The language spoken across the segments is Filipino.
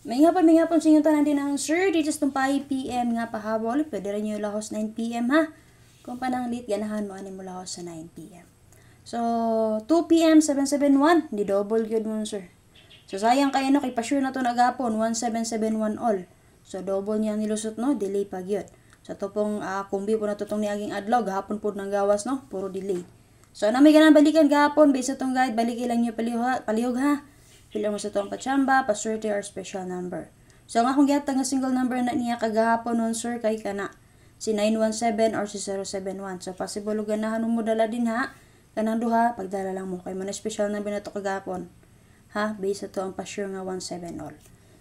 May hapon sa inyo tanan din ang sir. Dito sa 5 PM nga pahabol. Pwede rin nyo lahos 9 PM ha. Kung panang late, ganahan mo ani mo lahos sa 9 PM. So, 2 PM 771. Di double yun mo sir. So, sayang kayo no. Kay pa-sure na to nagapon. 1771 all. So, double niya nilusot no. Delay pag yun. So, ito pong kumbi po na tutong niaging adlaw. Gahapon po ng gawas no. Puro delay. So, na may ganang balikan gahapon. Based sa itong guide, balikin lang nyo palihog ha. Pila mo sa itong pachamba, paswerte or special number. So, ang akong gihatag nga single number na niya kagahapon nun sir kay kana. Si 917 or si 071. So, possible ganahan mo dala din ha. Kanang duha, pagdala lang mo. Kay mo na special number na to kagahapon. Ha? Based sa to ang pasure nga 17 all.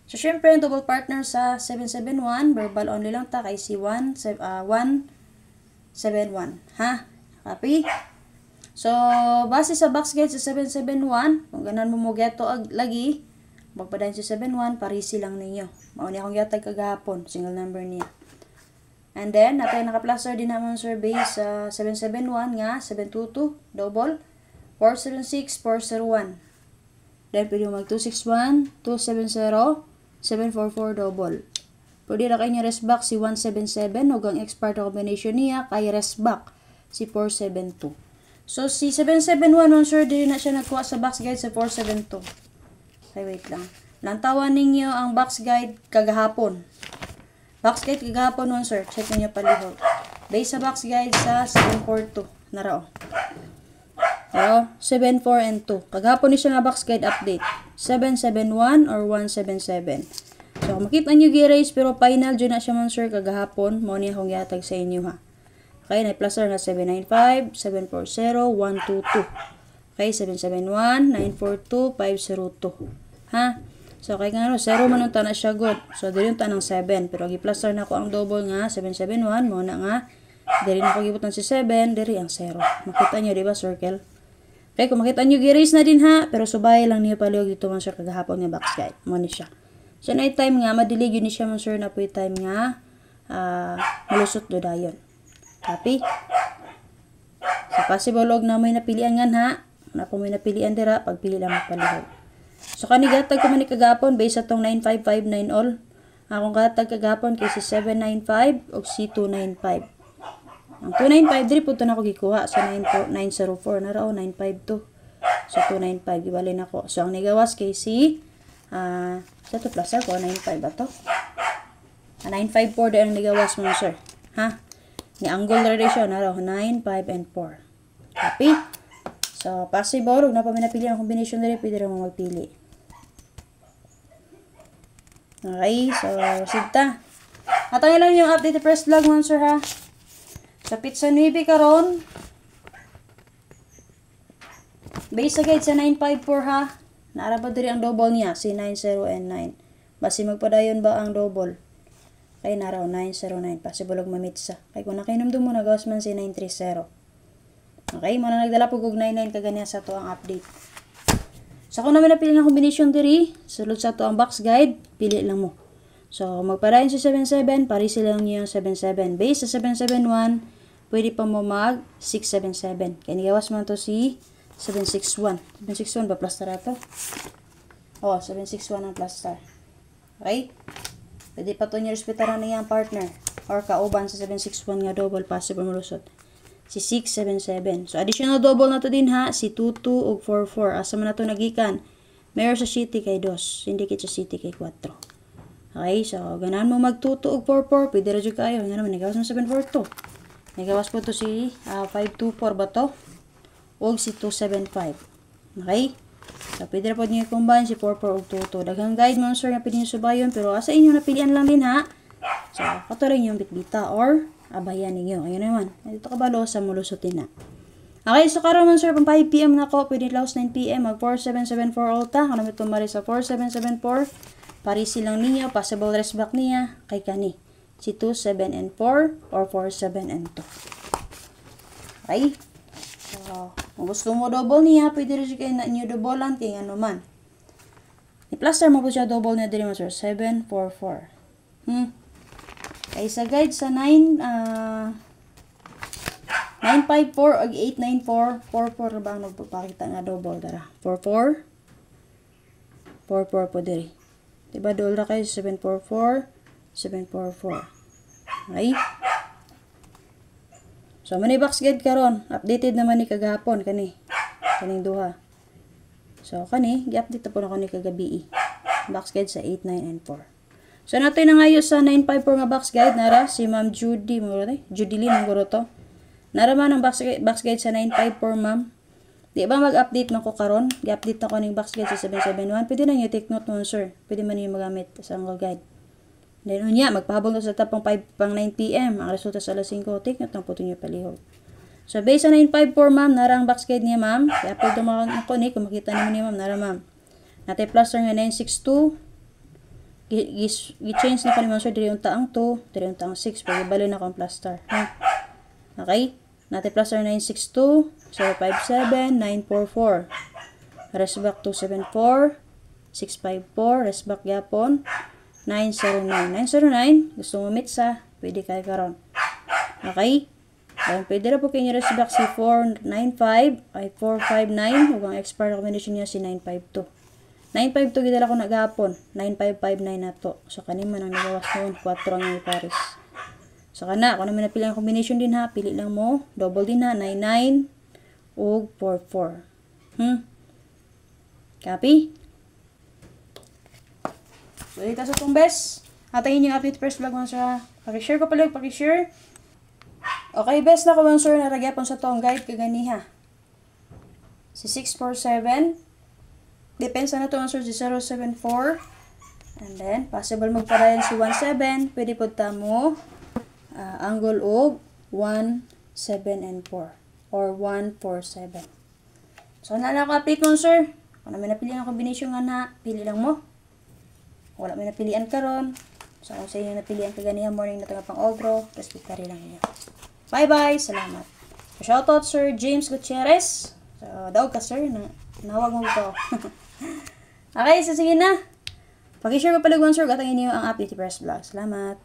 So, syempre, yung double partner sa 771, verbal only lang ta kay si 171. Ha? Copy? So, base sa box guide sa 771, kung ganan mo geto lagi, magpadayon sa 71, parisi lang ninyo. Mauni akong gatag kagahapon, single number niya. And then, natay naka-placer din naman survey sa 771 nga, 722, double, 476, 401. Then, pwede mo mag 261, 270, 744, double. Pwede na kayo niya rest back si 177, huwag ang expert combination niya, kay rest back si 472. So, si 771, sir, din na siya nagkuha sa box guide sa 472. Okay, wait lang. Lantawan ninyo ang box guide kagahapon. Box guide kagahapon sir. Check ninyo palihog. Base sa box guide sa 742. Narao. Narao, 74 and 2. Kagahapon ni siya nga box guide update. 771 or 177. So, makita nyo gi-erase pero final dyan na siya sir kagahapon. Mo niya akong yatag sa inyo ha. Okay, na-placer na 795, 740, 122. Okay, 771, 942, 502. Ha? So, kaya nga 0 man ang na siya good. So, dili yung tanang 7. Pero, gi-placer na ko ang double nga, 771. Muna nga, dili na ko gibutan si 7, dili ang 0. Makita nyo, di ba, circle? Okay, kung makita nyo, gi-erase na din ha. Pero, subay lang niyo palihog dito man sir kagahapon nga box guide. Muna siya. So, night time nga, madilig yun ni siya man sir na po time nga, malusot do dayon. Copy? So, possible og na may napilian nga ha. Na kung may napilian dira, pagpili lang magpalihog. So, kanigatag ko man ni kagapon, based sa tong 9559 all. Akong katag kagapon kay si 795 o si 295. Ang 295, diri po ito na ako gikuha. So, 904 na raw, 952. So, 295, ibali na ko. So, ang nigawas kay si, sa ito plus ko, 95 ba ito? 954 din ang nigawas mo sir. Ha? Ni angle ratio na raw 9, 5, and 4. Copy? So, possible, huwag na pa may napili ang combination na rin, pwede rin mo magpili. Okay, so, sigta. Atangin lang yung update first vlog mo, sir, ha? Sa Pizza Nueve karon, base sa guide sa 954, ha? Naarabad din ang double niya, si 90 and 9. Basi magpadayon ba ang double? Kaya na raw, 909. Possible og mamitsa. Kaya kung nakinomdum mo, nagawas man si 930. Okay, muna nagdala po kog 99 kaganya sa to ang update. So, kung naman napili ng combination diri, sulod sa to ang box guide, pili lang mo. So, magpadayon si 77, parisi lang niyo yung 77. Base sa 771, pwede pa mo mag 677. Kaya nigawas man to si 761. 761 ba plus star ato? Oh, 761 ang plus star. Okay? Pwede pa ito niya respetaran niya ang partner. Or kauban sa 761 nga double possible malusot. Si 677. So, additional double na to din ha. Si 22 ug 44. Asa man na ito nagikan. Mayor sa city kay 2. Syndicate sa city kay 4. Okay. So, ganahan mo mag 22 ug 44. Pwede radyo kayo. Nga naman. Nagawas mo 742. Nagawas po to si 524 ba to? Ug si 275. Okay. So, pwede na po nyo i-combine si 44 ug 22. Daghang guide mo sir nga pwede nyo subayon. Pero asa inyo napilian lang din ha. So, kato rin yung bitbita or abayan ninyo. Ayun naman. Ito kabalo sa mulusutin na. Okay, so karon man sir, pang 5 PM na ko. Pwede laos 9 PM. Mag 4774 ulta. Kung namin tumari sa 4774. Parisi lang niya. Possible rest back niya. Kay kani. Si 2, 7, and 4. Or 4, 7, and 2. Okay. So, kung gusto mo double niya, pwede rin siya kayo na new double lang. Kaya ano man. I-plaster mo po siya double na din mo sir. 7, 4, 4. Kaya sa guide sa 954 ag 894 44 ba ang nagpapakita nga double dara 44 44 po diri Diba dool ra kayo 744, 744. Okay? So, manay box guide karon. Updated naman ni kagahapon kani. Kaning duha. So, kani, gi-update po na ko ni kagabi. Box guide sa 8, 9, and 4. So, nato na ngayon sa 954 nga box guide. Nara, si Ma'am Judy. Judilyn, muguro to. Nara man ang box guide sa 954, ma'am. Di ba mag-update man ko karon? Gi-update na ko ning box guide sa 771. Pwede na nyo take note nun, sir. Pwede man nyo magamit sa ang guide. Then, unya, magpahabol to sa tapang 5 pang 9 p.m. Ang resulta sa alas 5. Take note ng puto nyo palihog. So, based sa 954, ma'am, narang box guide niya, ma'am. Kaya pwede tumakang ako ni, kung makita naman niya, ma'am, nara, ma'am. Natay plaster nga 962. I-change na ko ni ma'am, sir, diri yung taang 2, diri yung taang 6. Pwede bali na ko ang plaster. Ha? Okay? Natay plaster 962, 057, 944. Rest back 274, 654, rest back yapon. 909. 909, gusto mo mitsa, pwede kayo karon. Okay? Then, pwede na po kayo rest back si 495, ay 459, huwag ang expire recommendation niya si 952. 952, gidala ko nagahapon. 9559 na to. So, kanima nang nagawas noon, 4 ang iparis. So, kana, kung naman napili ang combination din ha, pili lang mo, double din ha, 99, ug 44. Copy? So, dito sa itong best. Atayin yung update first vlog mo sa pakishare ko pala, pakishare. Okay, best na ko man sir, naragyapon sa itong guide kaganiha. Si 647. Depensa na ito man sir, si 074. And then, possible magparayan si 17. Pwede po mo angle og 1, 7, and 4. Or 1, 4, 7. So, nala ko update mo sir. Kung namin napilihan ang combination nga na, pili lang mo. Wala may napilian karon. So, kung sa inyo napilian kaganihan morning na ito pang ogro, respetari lang niyo. Bye-bye. Salamat. So, shoutout Sir James Gutierrez. So, daog ka sir. Nawag mo ito. Okay, so sige na. Pag-share ko palagwan sir, gatangin niyo ang update press vlog. Salamat.